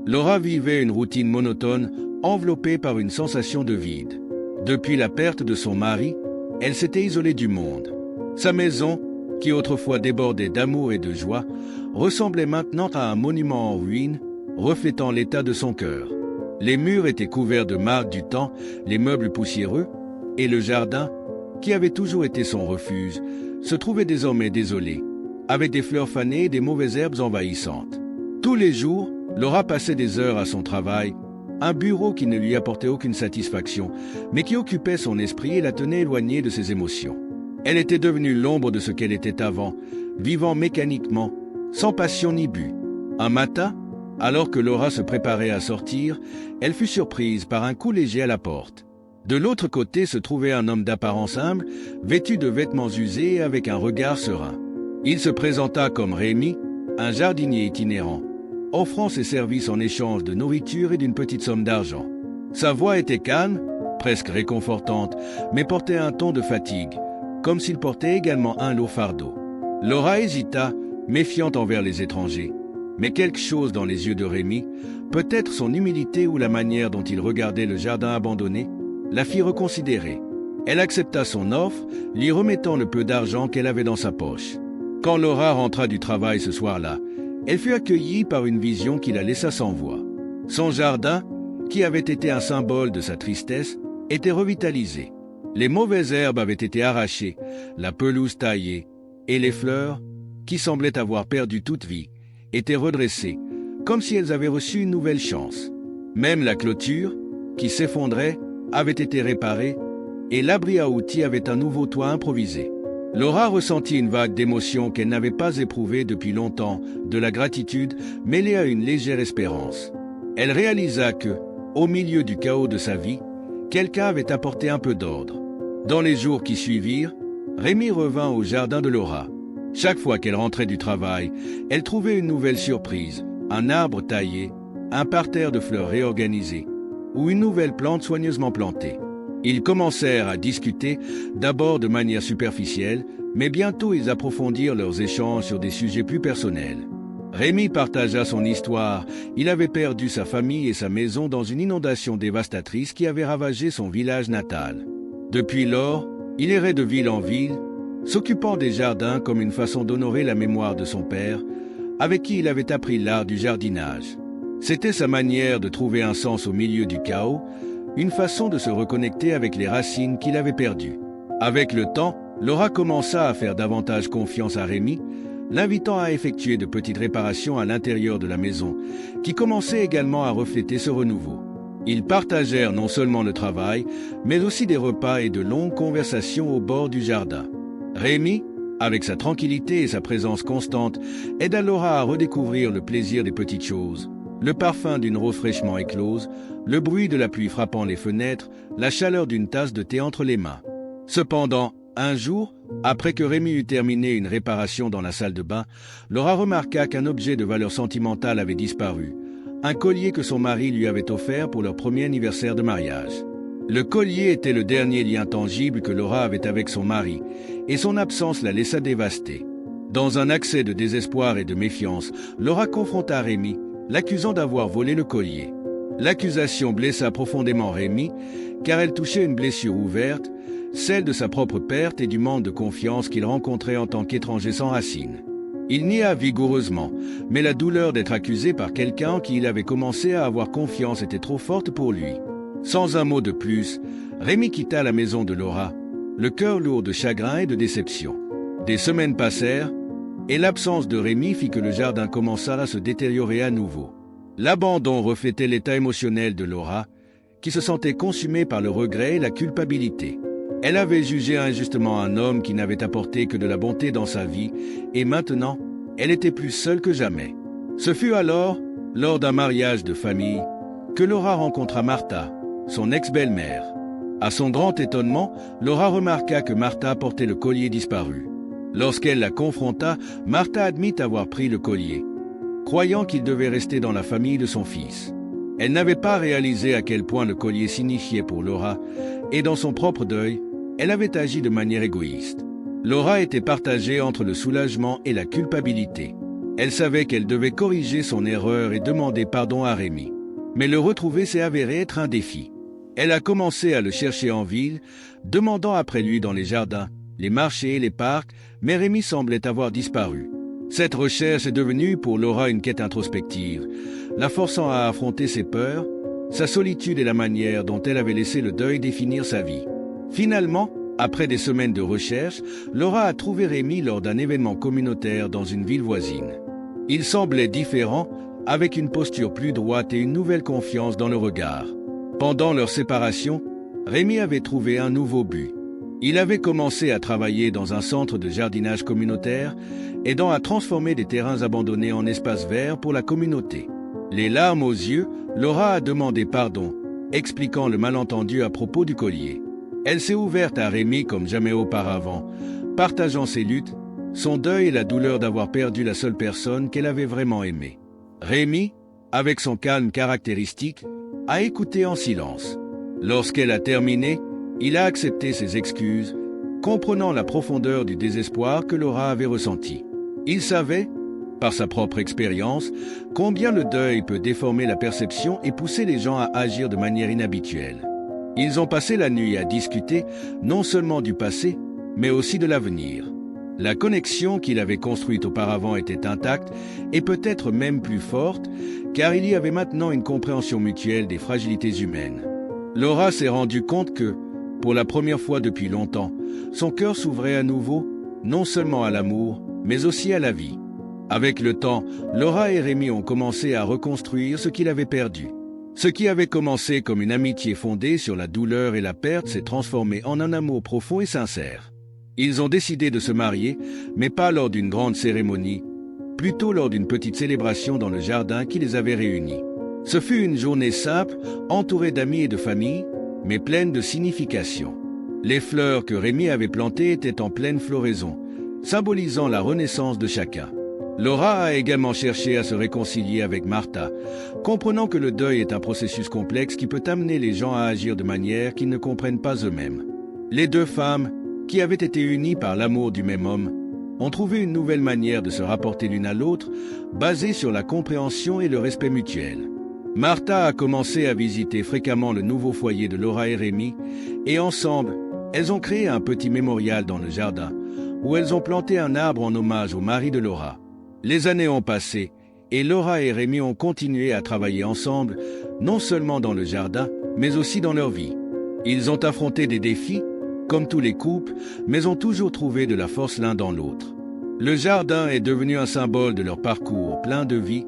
Laura vivait une routine monotone, enveloppée par une sensation de vide. Depuis la perte de son mari, elle s'était isolée du monde. Sa maison, qui autrefois débordait d'amour et de joie, ressemblait maintenant à un monument en ruine, reflétant l'état de son cœur. Les murs étaient couverts de marques du temps, les meubles poussiéreux, et le jardin, qui avait toujours été son refuge, se trouvait désormais désolé, avec des fleurs fanées et des mauvaises herbes envahissantes. Tous les jours, Laura passait des heures à son travail, un bureau qui ne lui apportait aucune satisfaction, mais qui occupait son esprit et la tenait éloignée de ses émotions. Elle était devenue l'ombre de ce qu'elle était avant, vivant mécaniquement, sans passion ni but. Un matin, alors que Laura se préparait à sortir, elle fut surprise par un coup léger à la porte. De l'autre côté se trouvait un homme d'apparence humble, vêtu de vêtements usés et avec un regard serein. Il se présenta comme Rémi, un jardinier itinérant, offrant ses services en échange de nourriture et d'une petite somme d'argent. Sa voix était calme, presque réconfortante, mais portait un ton de fatigue, comme s'il portait également un lourd fardeau. Laura hésita, méfiante envers les étrangers. Mais quelque chose dans les yeux de Rémi, peut-être son humilité ou la manière dont il regardait le jardin abandonné, la fit reconsidérer. Elle accepta son offre, lui remettant le peu d'argent qu'elle avait dans sa poche. Quand Laura rentra du travail ce soir-là, elle fut accueillie par une vision qui la laissa sans voix. Son jardin, qui avait été un symbole de sa tristesse, était revitalisé. Les mauvaises herbes avaient été arrachées, la pelouse taillée, et les fleurs, qui semblaient avoir perdu toute vie, étaient redressées, comme si elles avaient reçu une nouvelle chance. Même la clôture, qui s'effondrait, avait été réparée, et l'abri à outils avait un nouveau toit improvisé. Laura ressentit une vague d'émotions qu'elle n'avait pas éprouvée depuis longtemps, de la gratitude mêlée à une légère espérance. Elle réalisa que, au milieu du chaos de sa vie, quelqu'un avait apporté un peu d'ordre. Dans les jours qui suivirent, Rémi revint au jardin de Laura. Chaque fois qu'elle rentrait du travail, elle trouvait une nouvelle surprise, un arbre taillé, un parterre de fleurs réorganisé, ou une nouvelle plante soigneusement plantée. Ils commencèrent à discuter, d'abord de manière superficielle, mais bientôt ils approfondirent leurs échanges sur des sujets plus personnels. Rémi partagea son histoire. Il avait perdu sa famille et sa maison dans une inondation dévastatrice qui avait ravagé son village natal. Depuis lors, il errait de ville en ville, s'occupant des jardins comme une façon d'honorer la mémoire de son père, avec qui il avait appris l'art du jardinage. C'était sa manière de trouver un sens au milieu du chaos, une façon de se reconnecter avec les racines qu'il avait perdues. Avec le temps, Laura commença à faire davantage confiance à Rémi, l'invitant à effectuer de petites réparations à l'intérieur de la maison, qui commençaient également à refléter ce renouveau. Ils partagèrent non seulement le travail, mais aussi des repas et de longues conversations au bord du jardin. Rémi, avec sa tranquillité et sa présence constante, aida Laura à redécouvrir le plaisir des petites choses. Le parfum d'une rose fraîchement éclose, le bruit de la pluie frappant les fenêtres, la chaleur d'une tasse de thé entre les mains. Cependant, un jour, après que Rémi eut terminé une réparation dans la salle de bain, Laura remarqua qu'un objet de valeur sentimentale avait disparu, un collier que son mari lui avait offert pour leur premier anniversaire de mariage. Le collier était le dernier lien tangible que Laura avait avec son mari, et son absence la laissa dévastée. Dans un accès de désespoir et de méfiance, Laura confronta Rémi, l'accusant d'avoir volé le collier. L'accusation blessa profondément Rémi, car elle touchait une blessure ouverte, celle de sa propre perte et du manque de confiance qu'il rencontrait en tant qu'étranger sans racines. Il nia vigoureusement, mais la douleur d'être accusé par quelqu'un en qui il avait commencé à avoir confiance était trop forte pour lui. Sans un mot de plus, Rémi quitta la maison de Laura, le cœur lourd de chagrin et de déception. Des semaines passèrent, et l'absence de Rémi fit que le jardin commença à se détériorer à nouveau. L'abandon reflétait l'état émotionnel de Laura, qui se sentait consumée par le regret et la culpabilité. Elle avait jugé injustement un homme qui n'avait apporté que de la bonté dans sa vie, et maintenant, elle était plus seule que jamais. Ce fut alors, lors d'un mariage de famille, que Laura rencontra Martha, son ex-belle-mère. À son grand étonnement, Laura remarqua que Martha portait le collier disparu. Lorsqu'elle la confronta, Martha admit avoir pris le collier, croyant qu'il devait rester dans la famille de son fils. Elle n'avait pas réalisé à quel point le collier signifiait pour Laura, et dans son propre deuil, elle avait agi de manière égoïste. Laura était partagée entre le soulagement et la culpabilité. Elle savait qu'elle devait corriger son erreur et demander pardon à Rémi. Mais le retrouver s'est avéré être un défi. Elle a commencé à le chercher en ville, demandant après lui dans les jardins, les marchés et les parcs, mais Rémi semblait avoir disparu. Cette recherche est devenue pour Laura une quête introspective, la forçant à affronter ses peurs, sa solitude et la manière dont elle avait laissé le deuil définir sa vie. Finalement, après des semaines de recherche, Laura a trouvé Rémi lors d'un événement communautaire dans une ville voisine. Il semblait différent, avec une posture plus droite et une nouvelle confiance dans le regard. Pendant leur séparation, Rémi avait trouvé un nouveau but. Il avait commencé à travailler dans un centre de jardinage communautaire, aidant à transformer des terrains abandonnés en espaces verts pour la communauté. Les larmes aux yeux, Laura a demandé pardon, expliquant le malentendu à propos du collier. Elle s'est ouverte à Rémi comme jamais auparavant, partageant ses luttes, son deuil et la douleur d'avoir perdu la seule personne qu'elle avait vraiment aimée. Rémi, avec son calme caractéristique, a écouté en silence. Lorsqu'elle a terminé, il a accepté ses excuses, comprenant la profondeur du désespoir que Laura avait ressenti. Il savait, par sa propre expérience, combien le deuil peut déformer la perception et pousser les gens à agir de manière inhabituelle. Ils ont passé la nuit à discuter non seulement du passé, mais aussi de l'avenir. La connexion qu'il avait construite auparavant était intacte et peut-être même plus forte, car il y avait maintenant une compréhension mutuelle des fragilités humaines. Laura s'est rendue compte que, pour la première fois depuis longtemps, son cœur s'ouvrait à nouveau, non seulement à l'amour, mais aussi à la vie. Avec le temps, Laura et Rémi ont commencé à reconstruire ce qu'il avait perdu. Ce qui avait commencé comme une amitié fondée sur la douleur et la perte s'est transformé en un amour profond et sincère. Ils ont décidé de se marier, mais pas lors d'une grande cérémonie, plutôt lors d'une petite célébration dans le jardin qui les avait réunis. Ce fut une journée simple, entourée d'amis et de famille, mais pleine de signification. Les fleurs que Rémi avait plantées étaient en pleine floraison, symbolisant la renaissance de chacun. Laura a également cherché à se réconcilier avec Martha, comprenant que le deuil est un processus complexe qui peut amener les gens à agir de manière qu'ils ne comprennent pas eux-mêmes. Les deux femmes, qui avaient été unies par l'amour du même homme, ont trouvé une nouvelle manière de se rapporter l'une à l'autre, basée sur la compréhension et le respect mutuel. Martha a commencé à visiter fréquemment le nouveau foyer de Laura et Rémi, et ensemble, elles ont créé un petit mémorial dans le jardin, où elles ont planté un arbre en hommage au mari de Laura. Les années ont passé, et Laura et Rémi ont continué à travailler ensemble, non seulement dans le jardin, mais aussi dans leur vie. Ils ont affronté des défis, comme tous les couples, mais ont toujours trouvé de la force l'un dans l'autre. Le jardin est devenu un symbole de leur parcours plein de vie,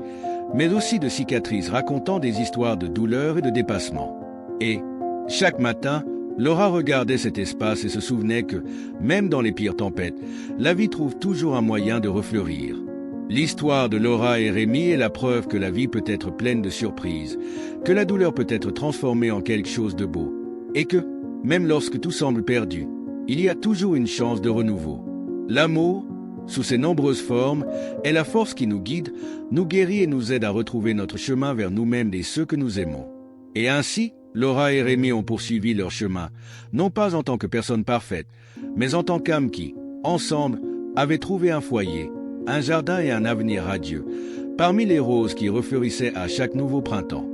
mais aussi de cicatrices racontant des histoires de douleur et de dépassement. Et, chaque matin, Laura regardait cet espace et se souvenait que, même dans les pires tempêtes, la vie trouve toujours un moyen de refleurir. L'histoire de Laura et Rémi est la preuve que la vie peut être pleine de surprises, que la douleur peut être transformée en quelque chose de beau, et que, même lorsque tout semble perdu, il y a toujours une chance de renouveau. L'amour, sous ses nombreuses formes, est la force qui nous guide, nous guérit et nous aide à retrouver notre chemin vers nous-mêmes et ceux que nous aimons. Et ainsi, Laura et Rémi ont poursuivi leur chemin, non pas en tant que personnes parfaites, mais en tant qu'âmes qui, ensemble, avaient trouvé un foyer, un jardin et un avenir radieux, parmi les roses qui refleurissaient à chaque nouveau printemps.